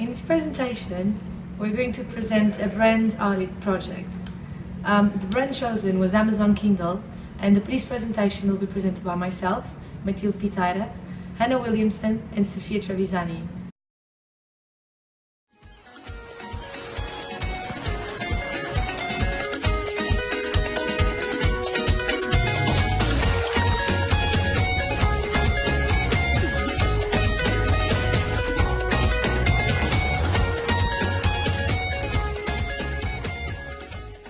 In this presentation, we're going to present a brand audit project. The brand chosen was Amazon Kindle, and this presentation will be presented by myself, Matilde Pitaira, Hannah Williamson and Sofia Trevisani.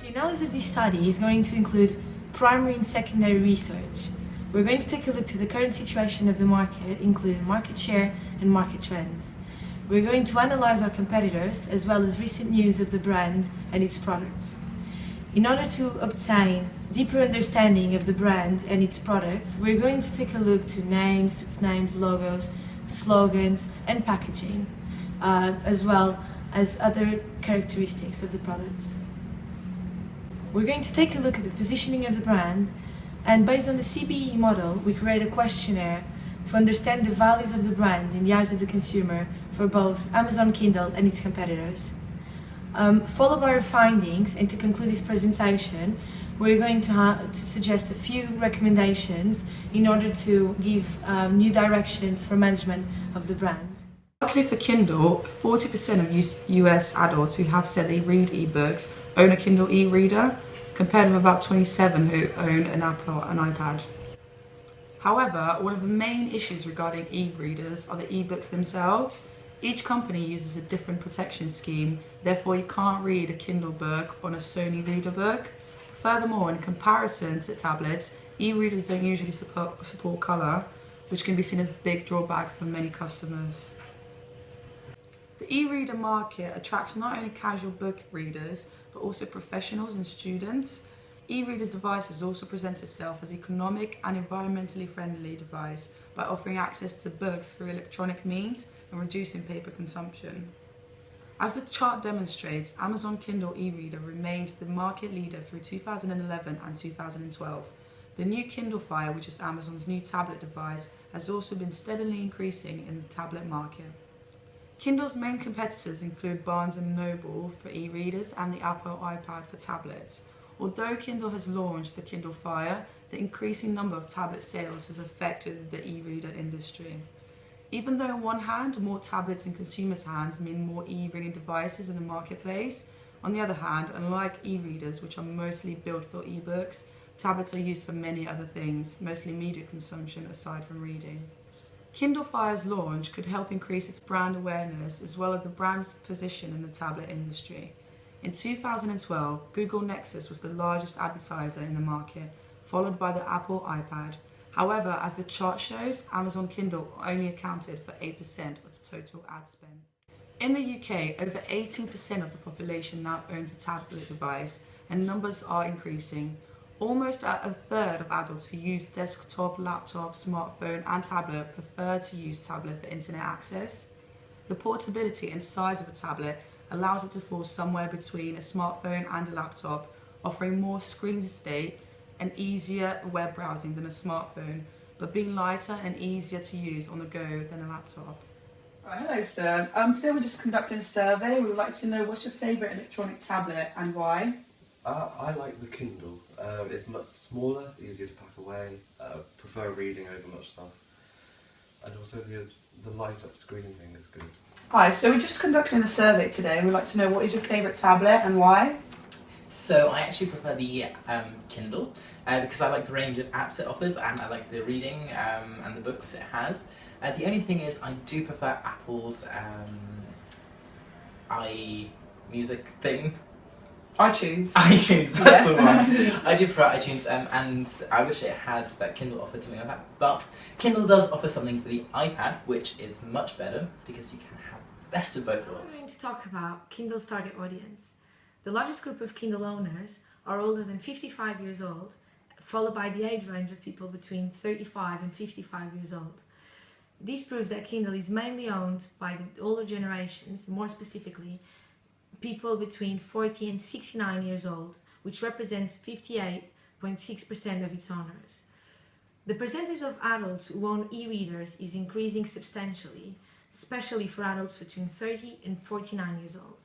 The analysis of this study is going to include primary and secondary research. We're going to take a look to the current situation of the market, including market share and market trends. We're going to analyze our competitors as well as recent news of the brand and its products. In order to obtain deeper understanding of the brand and its products, we're going to take a look to names, logos, slogans and packaging, as well as other characteristics of the products. We're going to take a look at the positioning of the brand, and based on the CBE model, we create a questionnaire to understand the values of the brand in the eyes of the consumer for both Amazon Kindle and its competitors. Followed by our findings, and to conclude this presentation, we're going to suggest a few recommendations in order to give new directions for management of the brand. Luckily for Kindle, 40% of US adults who have said they read ebooks own a Kindle e-reader, compared with about 27 who own an Apple and iPad. However, one of the main issues regarding e-readers are the ebooks themselves. Each company uses a different protection scheme, therefore you can't read a Kindle book on a Sony Reader book. Furthermore, in comparison to tablets, e-readers don't usually support colour, which can be seen as a big drawback for many customers. The e-reader market attracts not only casual book readers, but also professionals and students. E-readers devices also presents itself as an economic and environmentally friendly device by offering access to books through electronic means and reducing paper consumption. As the chart demonstrates, Amazon Kindle e-reader remained the market leader through 2011 and 2012. The new Kindle Fire, which is Amazon's new tablet device, has also been steadily increasing in the tablet market. Kindle's main competitors include Barnes & Noble for e-readers and the Apple iPad for tablets. Although Kindle has launched the Kindle Fire, the increasing number of tablet sales has affected the e-reader industry. Even though on one hand, more tablets in consumers' hands mean more e-reading devices in the marketplace, on the other hand, unlike e-readers, which are mostly built for e-books, tablets are used for many other things, mostly media consumption aside from reading. Kindle Fire's launch could help increase its brand awareness as well as the brand's position in the tablet industry. In 2012, Google Nexus was the largest advertiser in the market, followed by the Apple iPad. However, as the chart shows, Amazon Kindle only accounted for 8% of the total ad spend. In the UK, over 18% of the population now owns a tablet device, and numbers are increasing. Almost a third of adults who use desktop, laptop, smartphone and tablet prefer to use tablet for internet access. The portability and size of a tablet allows it to fall somewhere between a smartphone and a laptop, offering more screen estate and easier web browsing than a smartphone, but being lighter and easier to use on the go than a laptop. Right, hello sir. Today we're just conducting a survey. We would like to know what's your favourite electronic tablet and why? I like the Kindle. It's much smaller, easier to pack away, prefer reading over much stuff, and also the light up screen thing is good. Hi, so we're just conducting a survey today. We'd like to know what is your favourite tablet and why? So I actually prefer the Kindle because I like the range of apps it offers and I like the reading and the books it has. The only thing is I do prefer Apple's iMusic thing. iTunes. iTunes, that's the Yes. one. I do prefer iTunes and I wish it had that Kindle offered something like that. But Kindle does offer something for the iPad, which is much better because you can have the best of both We're worlds. going to talk about Kindle's target audience. The largest group of Kindle owners are older than 55 years old, followed by the age range of people between 35 and 55 years old. This proves that Kindle is mainly owned by the older generations, more specifically people between 40 and 69 years old, which represents 58.6% of its owners. The percentage of adults who own e-readers is increasing substantially. especially for adults between 30 and 49 years old.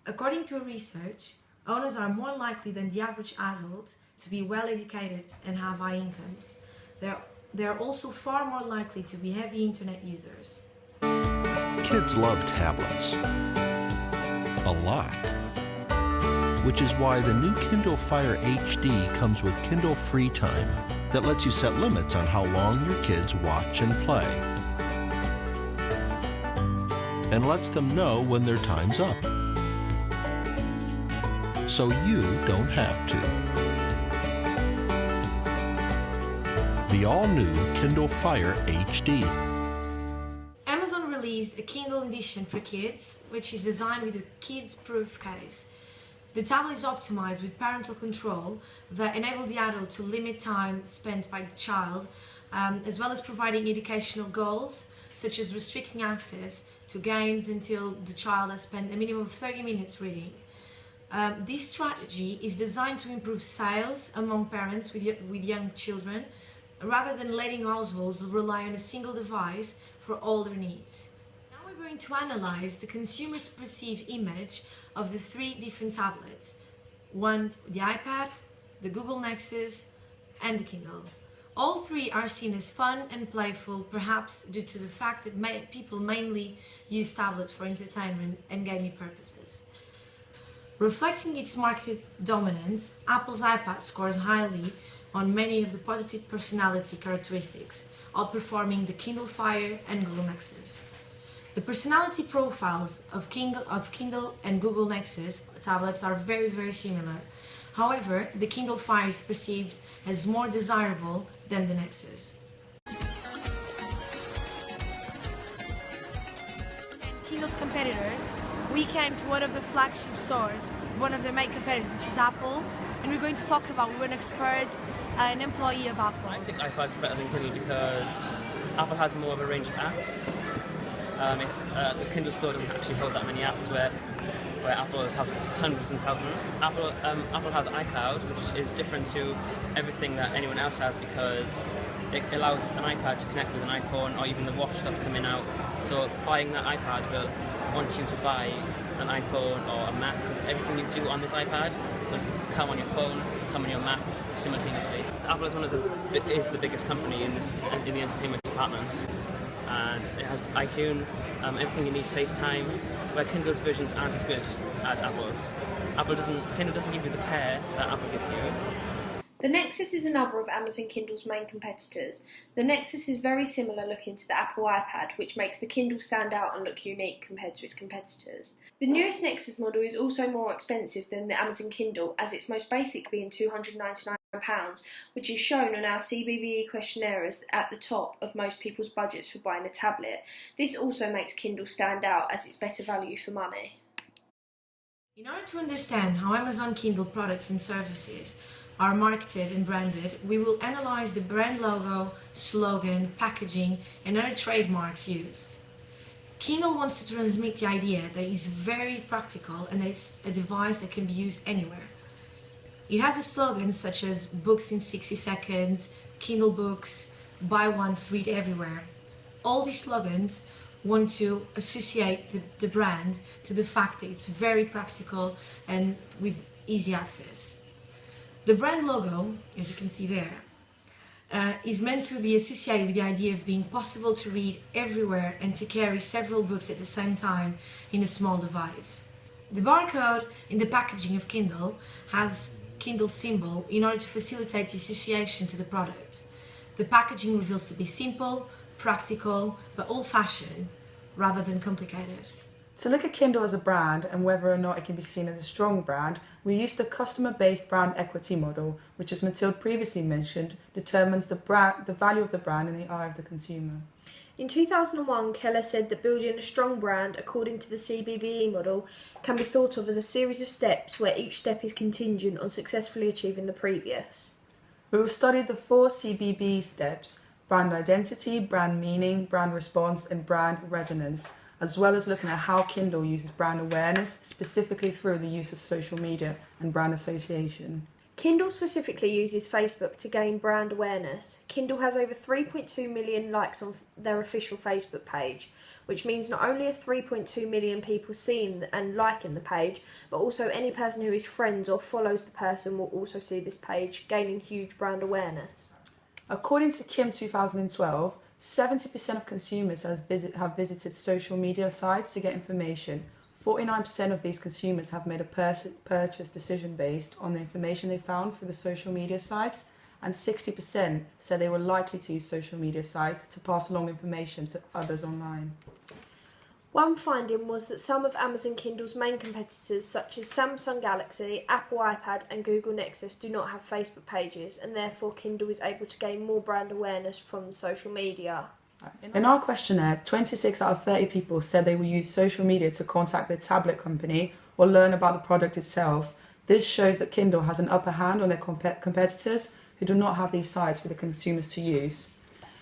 According to research, owners are more likely than the average adult to be well educated and have high incomes. They are also far more likely to be heavy internet users. Kids love tablets. A lot. Which is why the new Kindle Fire HD comes with Kindle Free Time that lets you set limits on how long your kids watch and play. And lets them know when their time's up. So you don't have to. The all-new Kindle Fire HD. Amazon released a Kindle edition for kids, which is designed with a kids-proof case. The tablet is optimized with parental control that enable the adult to limit time spent by the child, as well as providing educational goals, such as restricting access to games until the child has spent a minimum of 30 minutes reading. This strategy is designed to improve sales among parents with young children, rather than letting households rely on a single device for all their needs. Now we're going to analyze the consumer's perceived image of the three different tablets. One, the iPad, the Google Nexus, and the Kindle. All three are seen as fun and playful, perhaps due to the fact that people mainly use tablets for entertainment and gaming purposes. Reflecting its market dominance, Apple's iPad scores highly on many of the positive personality characteristics, outperforming the Kindle Fire and Google Nexus. The personality profiles of Kindle and Google Nexus tablets are very, very similar. However, the Kindle Fire is perceived as more desirable than the Nexus. Kindle's competitors, we came to one of the flagship stores, one of their main competitors, which is Apple, and we're going to talk about, we're an expert, an employee of Apple. I think iPad's better than Kindle because Apple has more of a range of apps. The Kindle store doesn't actually hold that many apps where Apple has hundreds and thousands. Apple has iCloud, which is different to everything that anyone else has because it allows an iPad to connect with an iPhone or even the watch that's coming out. So buying that iPad will want you to buy an iPhone or a Mac because everything you do on this iPad will come on your phone, come on your Mac simultaneously. So Apple is the biggest company in the entertainment department. And it has iTunes, everything you need, FaceTime, where Kindle's versions aren't as good as Apple's. Kindle doesn't give you the care that Apple gives you. The Nexus is another of Amazon Kindle's main competitors. The Nexus is very similar looking to the Apple iPad, which makes the Kindle stand out and look unique compared to its competitors. The newest Nexus model is also more expensive than the Amazon Kindle, as its most basic being £299, which is shown on our CBBE questionnaire as at the top of most people's budgets for buying a tablet. This also makes Kindle stand out as it's better value for money. In order to understand how Amazon Kindle products and services are marketed and branded, we will analyze the brand logo, slogan, packaging, and other trademarks used. Kindle wants to transmit the idea that it's very practical and that it's a device that can be used anywhere. It has a slogan such as books in 60 seconds, Kindle books, buy once, read everywhere. All these slogans want to associate the brand to the fact that it's very practical and with easy access. The brand logo, as you can see there, is meant to be associated with the idea of being possible to read everywhere and to carry several books at the same time in a small device. The barcode in the packaging of Kindle has Kindle symbol in order to facilitate the association to the product. The packaging reveals to be simple, practical, but old-fashioned rather than complicated. To look at Kindle as a brand and whether or not it can be seen as a strong brand, we use the customer-based brand equity model, which, as Mathilde previously mentioned, determines the value of the brand in the eye of the consumer. In 2001, Keller said that building a strong brand, according to the CBBE model, can be thought of as a series of steps where each step is contingent on successfully achieving the previous. We will study the 4 CBBE steps: brand identity, brand meaning, brand response, and brand resonance, as well as looking at how Kindle uses brand awareness, specifically through the use of social media and brand association. Kindle specifically uses Facebook to gain brand awareness. Kindle has over 3.2 million likes on their official Facebook page, which means not only are 3.2 million people seeing and liking the page, but also any person who is friends or follows the person will also see this page, gaining huge brand awareness. According to Kim 2012, 70% of consumers have visited social media sites to get information. 49% of these consumers have made a purchase decision based on the information they found through the social media sites, and 60% said they were likely to use social media sites to pass along information to others online. One finding was that some of Amazon Kindle's main competitors, such as Samsung Galaxy, Apple iPad and Google Nexus, do not have Facebook pages, and therefore Kindle is able to gain more brand awareness from social media. In our questionnaire, 26 out of 30 people said they will use social media to contact their tablet company or learn about the product itself. This shows that Kindle has an upper hand on their competitors who do not have these sites for the consumers to use.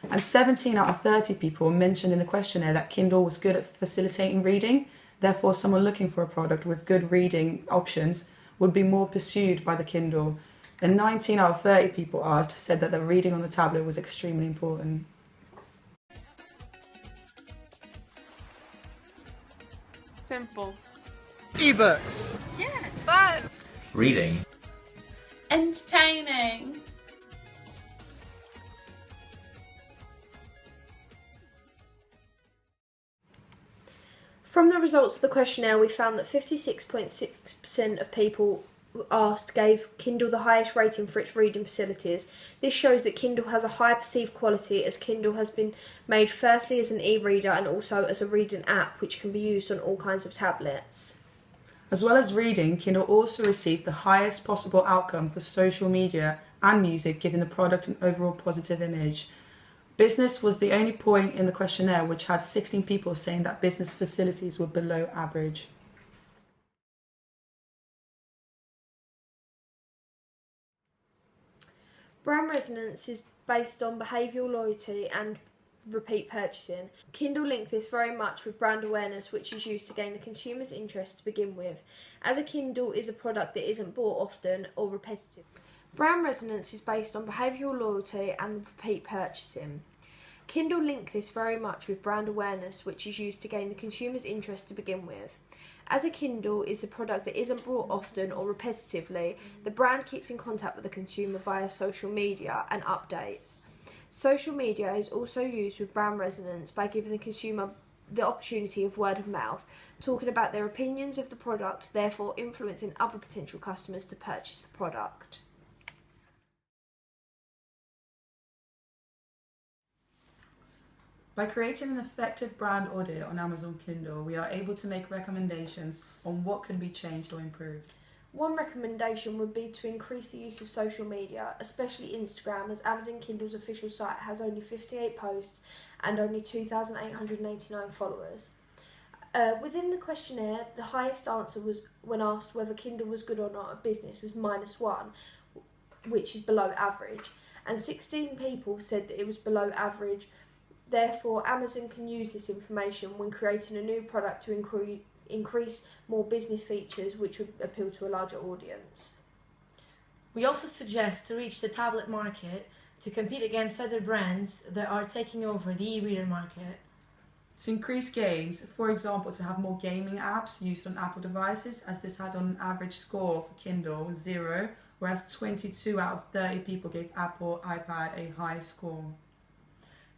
And 17 out of 30 people mentioned in the questionnaire that Kindle was good at facilitating reading. Therefore, someone looking for a product with good reading options would be more pursued by the Kindle. And 19 out of 30 people asked said that the reading on the tablet was extremely important. Simple. Ebooks. Yeah. Fun. Reading. Entertaining. From the results of the questionnaire, we found that 56.6% of people asked gave Kindle the highest rating for its reading facilities. This shows that Kindle has a high perceived quality, as Kindle has been made firstly as an e-reader and also as a reading app which can be used on all kinds of tablets. As well as reading, Kindle also received the highest possible outcome for social media and music, giving the product an overall positive image. Business was the only point in the questionnaire which had 16 people saying that business facilities were below average. Brand resonance is based on behavioural loyalty and repeat purchasing. Kindle link this very much with brand awareness, which is used to gain the consumer's interest to begin with, as a Kindle is a product that isn't bought often or repetitive. Brand resonance is based on behavioural loyalty and repeat purchasing. Kindle link this very much with brand awareness, which is used to gain the consumer's interest to begin with. As a Kindle is a product that isn't bought often or repetitively, the brand keeps in contact with the consumer via social media and updates. Social media is also used with brand resonance by giving the consumer the opportunity of word of mouth, talking about their opinions of the product, therefore influencing other potential customers to purchase the product. By creating an effective brand audit on Amazon Kindle, we are able to make recommendations on what can be changed or improved. One recommendation would be to increase the use of social media, especially Instagram, as Amazon Kindle's official site has only 58 posts and only 2,889 followers. Within the questionnaire, the highest answer was when asked whether Kindle was good or not at business was -1, which is below average, and 16 people said that it was below average. Therefore, Amazon can use this information when creating a new product to increase more business features which would appeal to a larger audience. We also suggest to reach the tablet market to compete against other brands that are taking over the e-reader market. To increase games, for example, to have more gaming apps used on Apple devices, as this had on an average score for Kindle 0, whereas 22 out of 30 people gave Apple iPad a high score.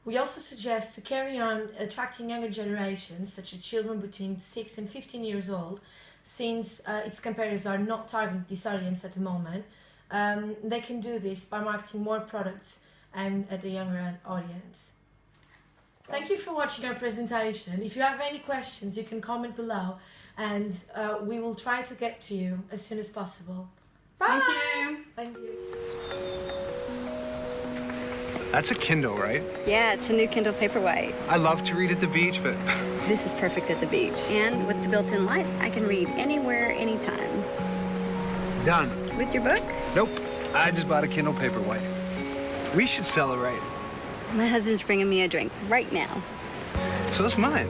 We also suggest to carry on attracting younger generations, such as children between 6 and 15 years old, since its competitors are not targeting this audience at the moment. They can do this by marketing more products at a younger audience. Thank you for watching our presentation. If you have any questions, you can comment below, and we will try to get to you as soon as possible. Bye. Thank you. Thank you. That's a Kindle, right? Yeah, it's a new Kindle Paperwhite. I love to read at the beach, but This is perfect at the beach. And with the built-in light, I can read anywhere, anytime. done. With your book? Nope. I just bought a Kindle Paperwhite. We should celebrate. My husband's bringing me a drink right now. So it's mine.